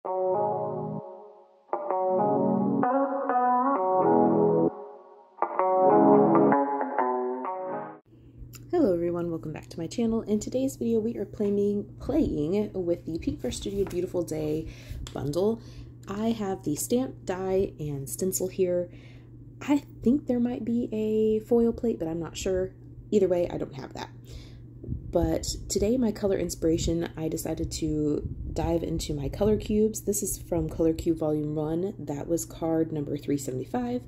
Hello everyone, welcome back to my channel. In today's video we are playing with the Pinkfresh Studio Beautiful Day bundle. I have the stamp, die, and stencil here. I think there might be a foil plate, but I'm not sure. Either way, I don't have that. But today, my color inspiration, I decided to dive into my color cubes. This is from Color Cube Volume 1. That was card number 375.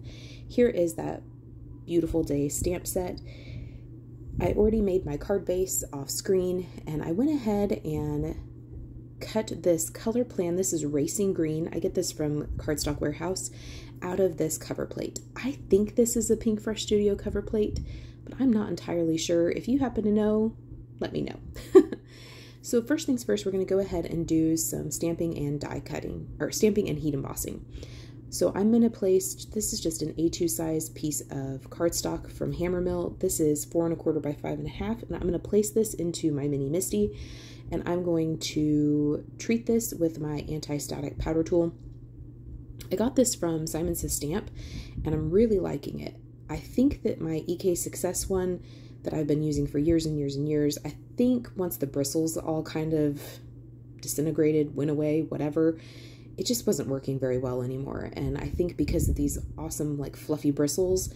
Here is that Beautiful Day stamp set. I already made my card base off screen, and I went ahead and cut this color plan. This is Racing Green. I get this from Cardstock Warehouse out of this cover plate. I think this is a Pinkfresh Studio cover plate, but I'm not entirely sure. If you happen to know, let me know. So first things first, we're going to go ahead and do some stamping and die cutting, or stamping and heat embossing. So I'm going to place, this is just an A2 size piece of cardstock from HAMMERMILL. This is 4 1/4 by 5 1/2, and I'm going to place this into my mini MISTI, and I'm going to treat this with my anti-static powder tool. I got this from Simon Says Stamp, and I'm really liking it. I think that my EK Success one that I've been using for years and years and years, I think once the bristles all kind of disintegrated, went away, whatever, it just wasn't working very well anymore. And I think because of these awesome like fluffy bristles,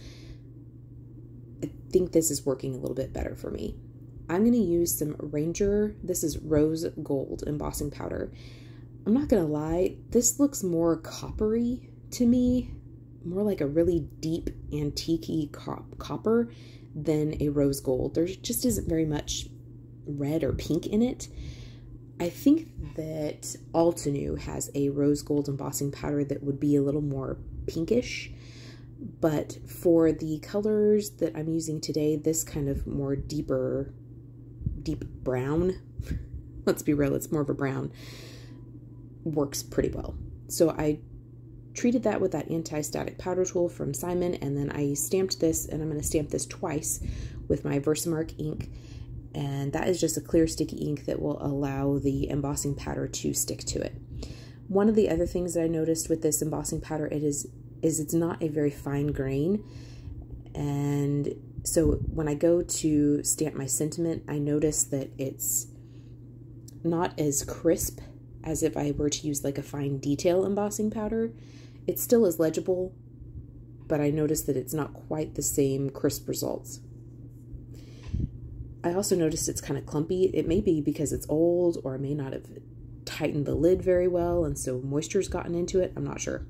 I think this is working a little bit better for me. I'm going to use some Ranger, this is rose gold embossing powder. I'm not going to lie, this looks more coppery to me, more like a really deep antique-y copper than a rose gold. There just isn't very much red or pink in it. I think that Altenew has a rose gold embossing powder that would be a little more pinkish, but for the colors that I'm using today, this kind of more deep brown, let's be real, it's more of a brown, works pretty well. So I treated that with that anti-static powder tool from Simon, and then I stamped this, and I'm going to stamp this twice with my VERSAMARK ink. And that is just a clear sticky ink that will allow the embossing powder to stick to it. One of the other things that I noticed with this embossing powder is it's not a very fine grain. And so when I go to stamp my sentiment, I notice that it's not as crisp as if I were to use like a fine detail embossing powder. It still is legible, but I noticed that it's not quite the same crisp results. I also noticed it's kind of clumpy. It may be because it's old, or I may not have tightened the lid very well, and so moisture's gotten into it. I'm not sure.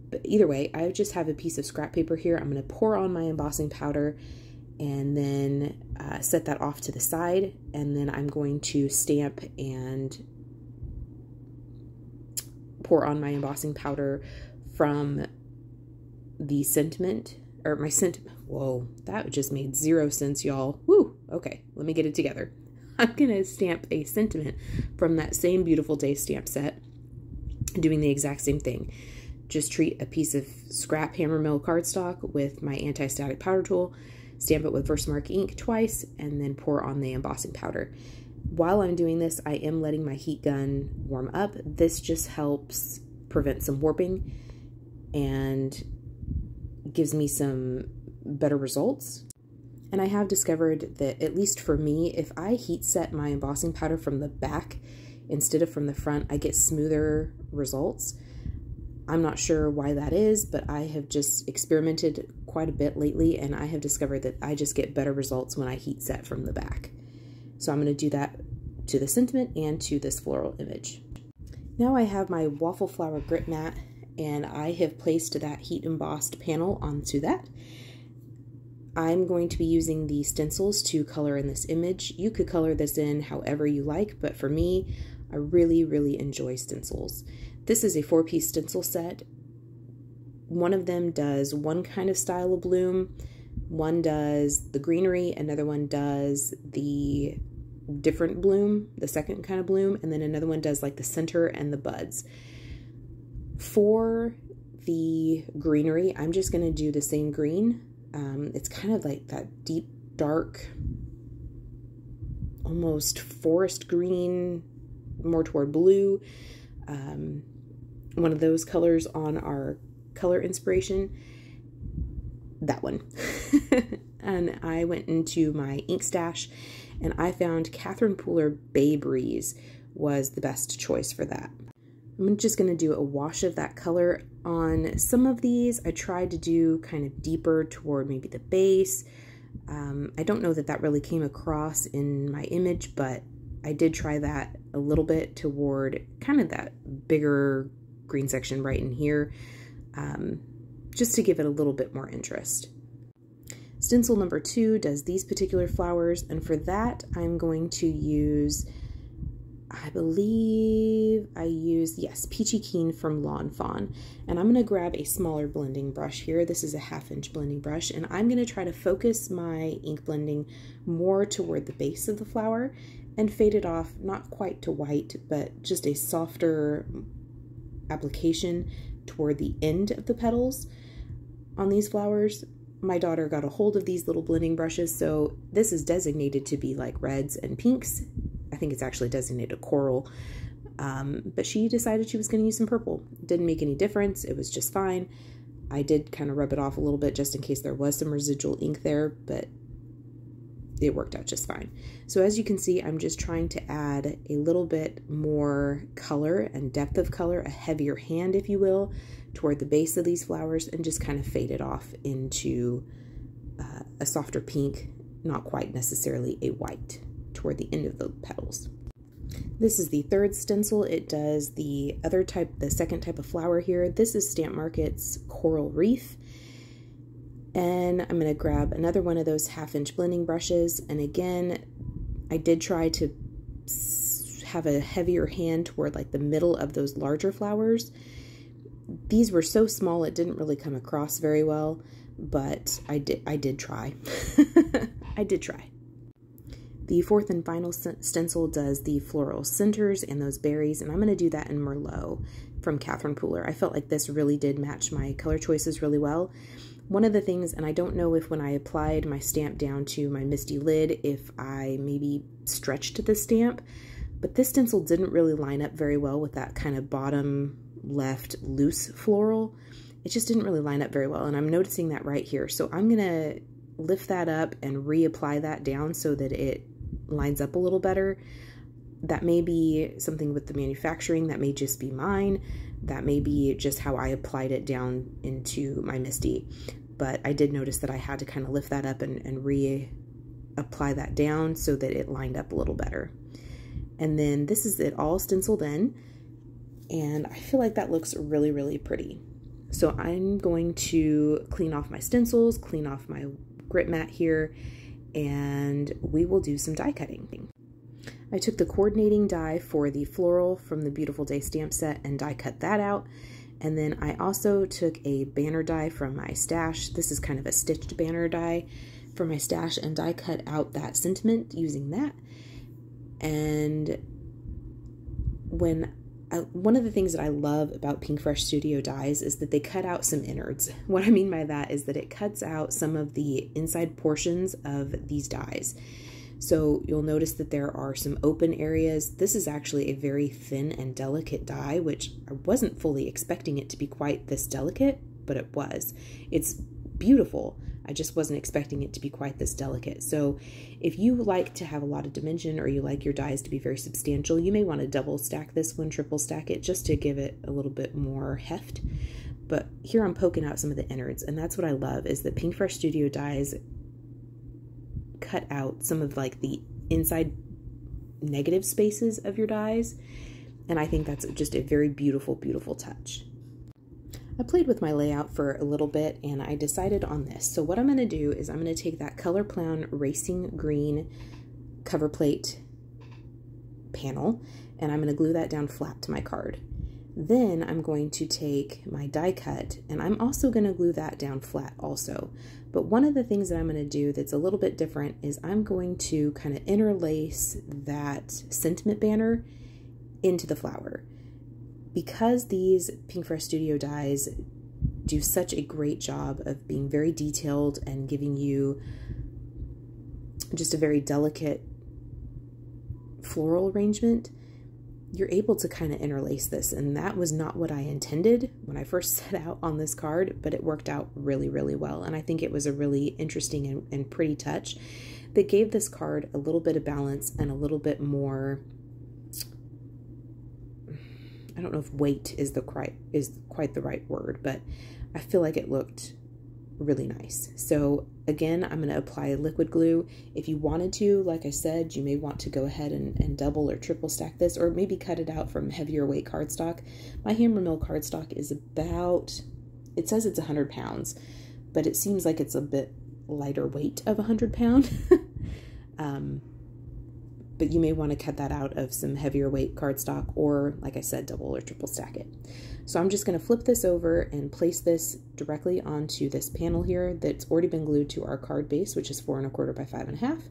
But either way, I just have a piece of scrap paper here. I'm going to pour on my embossing powder and then set that off to the side, and then I'm going to stamp and pour on my embossing powder from the sentiment, or my sentiment. Whoa, that just made 0 sense, y'all. Woo, okay, let me get it together. I'm gonna stamp a sentiment from that same Beautiful Day stamp set, doing the exact same thing. Just treat a piece of scrap HAMMERMILL cardstock with my anti-static powder tool, stamp it with VERSAMARK ink twice, and then pour on the embossing powder. While I'm doing this, I am letting my heat gun warm up. This just helps prevent some warping and gives me some better results. And I have discovered that, at least for me, if I heat set my embossing powder from the back instead of from the front, I get smoother results. I'm not sure why that is, but I have just experimented quite a bit lately, and I have discovered that I just get better results when I heat set from the back. So I'm going to do that to the sentiment and to this floral image. Now I have my waffle flower grip mat, and I have placed that heat embossed panel onto that. I'm going to be using the stencils to color in this image. You could color this in however you like, but for me, I really, really enjoy stencils. This is a 4-piece stencil set. One of them does one kind of style of bloom, one does the greenery, another one does the different bloom, the second kind of bloom, and then another one does like the center and the buds. For the greenery, I'm just going to do the same green. It's kind of like that deep, dark, almost forest green, more toward blue. one of those colors on our color inspiration, that one. And I went into my ink stash and I found Catherine Pooler Bay Breeze was the best choice for that. I'm just going to do a wash of that color on some of these. I tried to do kind of deeper toward maybe the base. I don't know that that really came across in my image, but I did try that a little bit toward kind of that bigger green section right in here, just to give it a little bit more interest. Stencil number 2 does these particular flowers, and for that I'm going to use, I believe I used, yes, Peachy Keen from Lawn Fawn. And I'm going to grab a smaller blending brush here. This is a 1/2 inch blending brush, and I'm going to try to focus my ink blending more toward the base of the flower and fade it off, not quite to white, but just a softer application toward the end of the petals on these flowers. My daughter got a hold of these little blending brushes, so this is designated to be like reds and pinks. I think it's actually designated coral, but she decided she was going to use some purple. Didn't make any difference. It was just fine. I did kind of rub it off a little bit just in case there was some residual ink there, but it worked out just fine. So as you can see, I'm just trying to add a little bit more color and depth of color, a heavier hand, if you will, toward the base of these flowers, and just kind of fade it off into a softer pink, not quite necessarily a white, toward the end of the petals. This is the 3rd stencil. It does the other type, the 2nd type of flower here. This is Stamp Market's Coral Reef. And I'm going to grab another one of those 1/2 inch blending brushes. And again, I did try to have a heavier hand toward like the middle of those larger flowers. These were so small it didn't really come across very well, but I did try. I did try. The 4th and final stencil does the floral centers and those berries, and I'm going to do that in Merlot from Catherine Pooler. I felt like this really did match my color choices really well. One of the things, and I don't know if when I applied my stamp down to my misty lid, if I maybe stretched the stamp, but this stencil didn't really line up very well with that kind of bottom left loose floral. It just didn't really line up very well, and I'm noticing that right here. So I'm gonna lift that up and reapply that down so that it lines up a little better. That may be something with the manufacturing, that may just be mine, that may be just how I applied it down into my Misty. But I did notice that I had to kind of lift that up and reapply that down so that it lined up a little better. And then this is it all stenciled in, and I feel like that looks really, really pretty. So I'm going to clean off my stencils, clean off my grit mat here, and we will do some die cutting. I took the coordinating die for the floral from the Beautiful Day stamp set and die cut that out. And then I also took a banner die from my stash. This is kind of a stitched banner die from my stash, and die cut out that sentiment using that. And one of the things that I love about Pinkfresh Studio dies is that they cut out some innards. What I mean by that is that it cuts out some of the inside portions of these dies. So you'll notice that there are some open areas. This is actually a very thin and delicate die, which I wasn't fully expecting it to be quite this delicate, but it was. It's beautiful. I just wasn't expecting it to be quite this delicate. So if you like to have a lot of dimension, or you like your dies to be very substantial, you may want to double stack this one, triple stack it, just to give it a little bit more heft. But here I'm poking out some of the innards, and that's what I love, is that Pinkfresh Studio dies cut out some of like the inside negative spaces of your dies, and I think that's just a very beautiful, beautiful touch. I played with my layout for a little bit and I decided on this. So what I'm going to do is I'm going to take that ColorPlan Racing Green cover plate panel and I'm going to glue that down flat to my card. Then I'm going to take my die cut and I'm also going to glue that down flat also. But one of the things that I'm going to do that's a little bit different is I'm going to kind of interlace that sentiment banner into the flower. Because these Pinkfresh Studio dies do such a great job of being very detailed and giving you just a very delicate floral arrangement, you're able to kind of interlace this, and that was not what I intended when I first set out on this card, but it worked out really, really well. And I think it was a really interesting and pretty touch that gave this card a little bit of balance and a little bit more, I don't know if weight is quite the right word, but I feel like it looked really nice. So again, I'm going to apply liquid glue. If you wanted to, like I said, you may want to go ahead and double or triple stack this, or maybe cut it out from heavier weight cardstock. My HAMMERMILL cardstock is about, it says it's 100 pounds, but it seems like it's a bit lighter weight of 100 pound. But you may want to cut that out of some heavier weight cardstock, or like I said, double or triple stack it. So I'm just going to flip this over and place this directly onto this panel here that's already been glued to our card base, which is 4 1/4 by 5 1/2.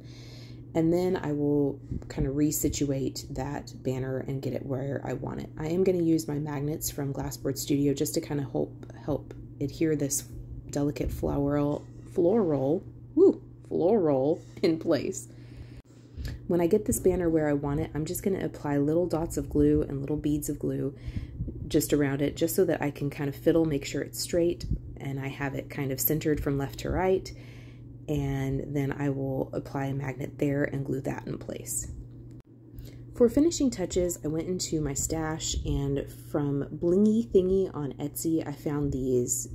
And then I will kind of resituate that banner and get it where I want it. I am going to use my magnets from Glassboard Studio just to kind of help adhere this delicate floral in place. When I get this banner where I want it, I'm just going to apply little dots of glue and little beads of glue just around it, just so that I can kind of fiddle, make sure it's straight, and I have it kind of centered from left to right. And then I will apply a magnet there and glue that in place. For finishing touches, I went into my stash, and from BLINGEE Thingy on Etsy, I found these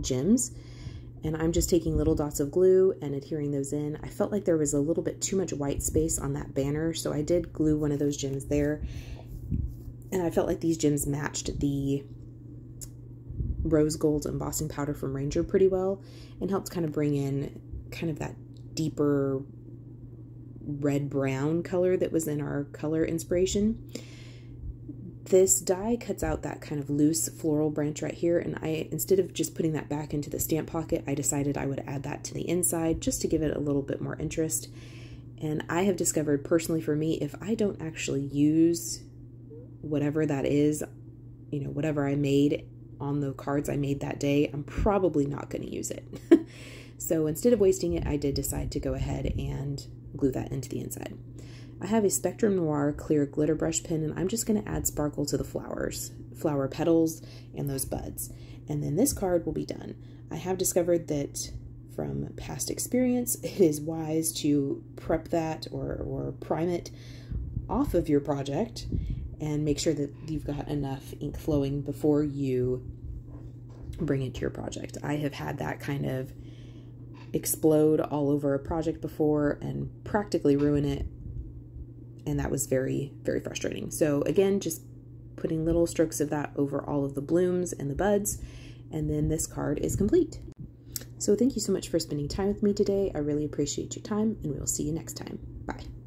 gems. And I'm just taking little dots of glue and adhering those in. I felt like there was a little bit too much white space on that banner, so I did glue one of those gems there. And I felt like these gems matched the rose gold embossing powder from Ranger pretty well, and helped kind of bring in kind of that deeper red-brown color that was in our color inspiration. This die cuts out that kind of loose floral branch right here, and instead of just putting that back into the stamp pocket, I decided I would add that to the inside just to give it a little bit more interest. And I have discovered personally for me, if I don't actually use whatever that is, you know, whatever I made on the cards I made that day, I'm probably not going to use it. So instead of wasting it, I did decide to go ahead and glue that into the inside. I have a Spectrum Noir clear glitter brush pen, and I'm just going to add sparkle to the flower petals and those buds. And then this card will be done. I have discovered that from past experience, it is wise to prep that or prime it off of your project and make sure that you've got enough ink flowing before you bring it to your project. I have had that kind of explode all over a project before and practically ruin it. And that was very, very frustrating. So again, just putting little strokes of that over all of the blooms and the buds, and then this card is complete. So thank you so much for spending time with me today. I really appreciate your time, and we will see you next time. Bye.